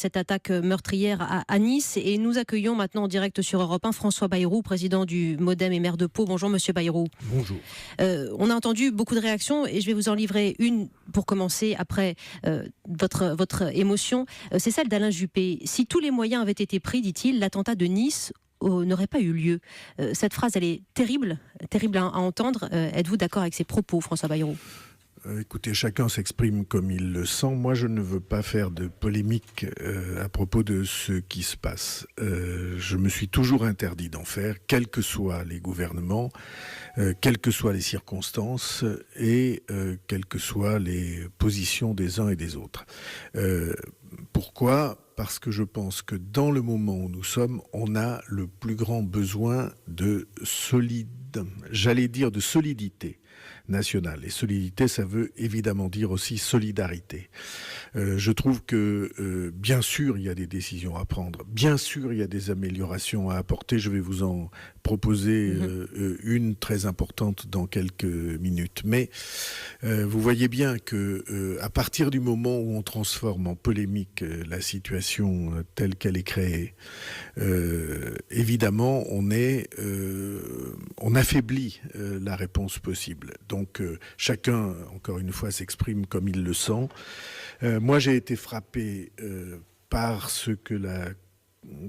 cette attaque meurtrière à Nice. Et nous accueillons maintenant en direct sur Europe 1 François Bayrou, président du MoDem et maire de Pau. Bonjour Monsieur Bayrou. Bonjour. On a entendu beaucoup de réactions et je vais vous en livrer une pour commencer après votre émotion. C'est celle d'Alain Juppé. Si tous les moyens avaient été pris, dit-il, l'attentat de Nice n'aurait pas eu lieu. Cette phrase, elle est terrible à entendre. Êtes-vous d'accord avec ces propos, François Bayrou ? Écoutez, chacun s'exprime comme il le sent. Moi, je ne veux pas faire de polémique à propos de ce qui se passe. Je me suis toujours interdit d'en faire, quels que soient les gouvernements, quelles que soient les circonstances et quelles que soient les positions des uns et des autres. Pourquoi ? Parce que je pense que dans le moment où nous sommes, on a le plus grand besoin de solidité nationale. Et solidité, ça veut évidemment dire aussi solidarité. Je trouve que, bien sûr, il y a des décisions à prendre. Bien sûr, il y a des améliorations à apporter. Je vais vous en proposer une très importante dans quelques minutes. Mais vous voyez bien que à partir du moment où on transforme en polémique la situation telle qu'elle est créée, évidemment, on affaiblit la réponse possible. Donc chacun, encore une fois, s'exprime comme il le sent. Moi, j'ai été frappé par ce que la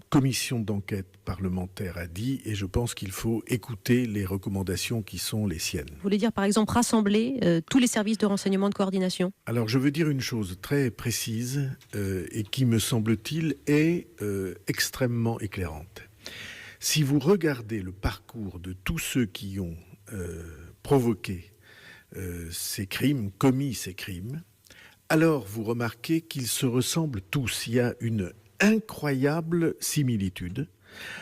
commission d'enquête parlementaire a dit, et je pense qu'il faut écouter les recommandations qui sont les siennes. Vous voulez dire, par exemple, rassembler tous les services de renseignement de coordination ? Alors, je veux dire une chose très précise et qui, me semble-t-il, est extrêmement éclairante. Si vous regardez le parcours de tous ceux qui ont provoqué ces crimes, commis ces crimes, alors vous remarquez qu'ils se ressemblent tous. Il y a une incroyable similitude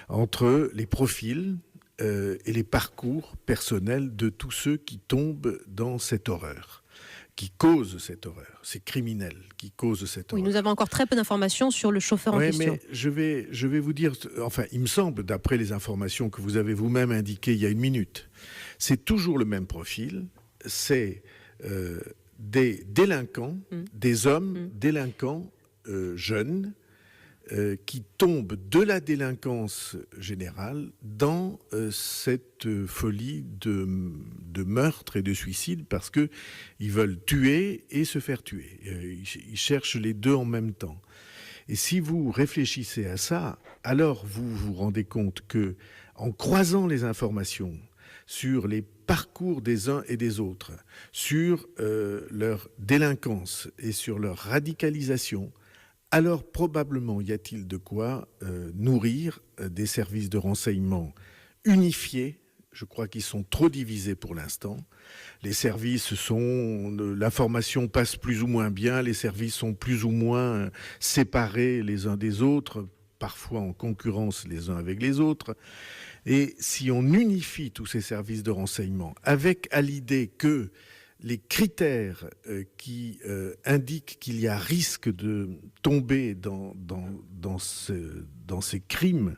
entre les profils et les parcours personnels de tous ceux qui tombent dans cette horreur, qui causent cette horreur, ces criminels qui causent cette horreur. Oui, nous avons encore très peu d'informations sur le chauffeur en question. Mais je vais vous dire, enfin, il me semble, d'après les informations que vous avez vous-même indiquées il y a une minute, c'est toujours le même profil, c'est des délinquants, des hommes délinquants jeunes, qui tombent de la délinquance générale dans cette folie de meurtre et de suicide parce que ils veulent tuer et se faire tuer. Ils cherchent les deux en même temps. Et si vous réfléchissez à ça, alors vous vous rendez compte que, en croisant les informations sur les parcours des uns et des autres, sur leur délinquance et sur leur radicalisation, alors probablement y a-t-il de quoi nourrir des services de renseignement unifiés. Je crois qu'ils sont trop divisés pour l'instant. Les services l'information passe plus ou moins bien, les services sont plus ou moins séparés les uns des autres, parfois en concurrence les uns avec les autres. Et si on unifie tous ces services de renseignement avec à l'idée que les critères qui indiquent qu'il y a risque de tomber dans ces crimes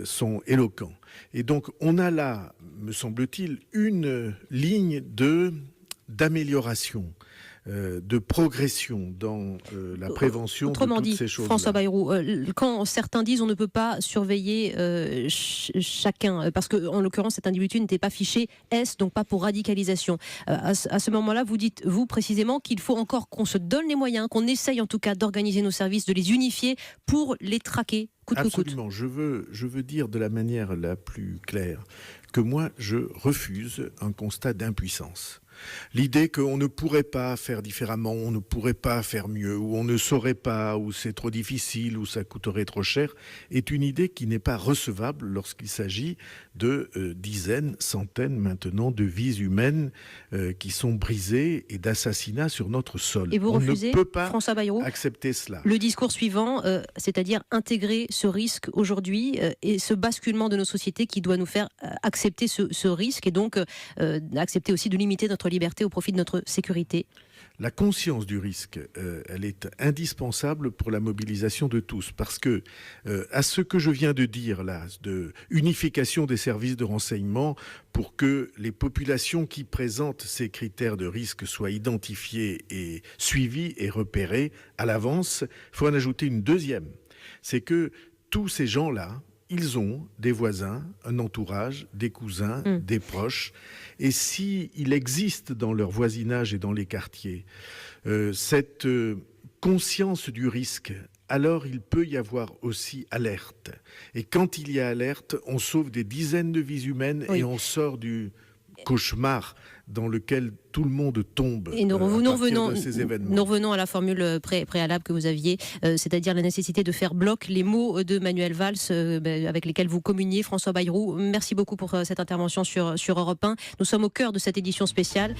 sont éloquents. Et donc on a là, me semble-t-il, une ligne d'amélioration, de progression dans la prévention de toutes ces choses-là. François Bayrou, quand certains disent on ne peut pas surveiller chacun, parce que en l'occurrence cet individu n'était pas fiché S, donc pas pour radicalisation. À ce moment-là, vous dites, vous précisément, qu'il faut encore qu'on se donne les moyens, qu'on essaye en tout cas d'organiser nos services, de les unifier pour les traquer coûte que coûte. Absolument. Je veux dire de la manière la plus claire que moi, je refuse un constat d'impuissance. L'idée qu'on ne pourrait pas faire différemment, on ne pourrait pas faire mieux, ou on ne saurait pas, ou c'est trop difficile, ou ça coûterait trop cher, est une idée qui n'est pas recevable lorsqu'il s'agit de dizaines, centaines maintenant de vies humaines qui sont brisées et d'assassinats sur notre sol. Et vous refusez, on ne peut pas François Bayrou, accepter cela. Le discours suivant, c'est-à-dire intégrer ce risque aujourd'hui et ce basculement de nos sociétés qui doit nous faire accepter ce risque et donc accepter aussi de limiter notre liberté au profit de notre sécurité. la conscience du risque, elle est indispensable pour la mobilisation de tous. Parce que, à ce que je viens de dire là, de unification des services de renseignement pour que les populations qui présentent ces critères de risque soient identifiées et suivies et repérées à l'avance, il faut en ajouter une deuxième. C'est que tous ces gens-là, ils ont des voisins, un entourage, des cousins, des proches. Et s'il existe dans leur voisinage et dans les quartiers cette conscience du risque, alors il peut y avoir aussi alerte. Et quand il y a alerte, on sauve des dizaines de vies humaines et on sort du cauchemar dans lequel tout le monde tombe et nous revenons de ces événements. Nous revenons à la formule préalable que vous aviez, c'est-à-dire la nécessité de faire bloc, les mots de Manuel Valls avec lesquels vous communiez, François Bayrou. Merci beaucoup pour cette intervention sur Europe 1. Nous sommes au cœur de cette édition spéciale.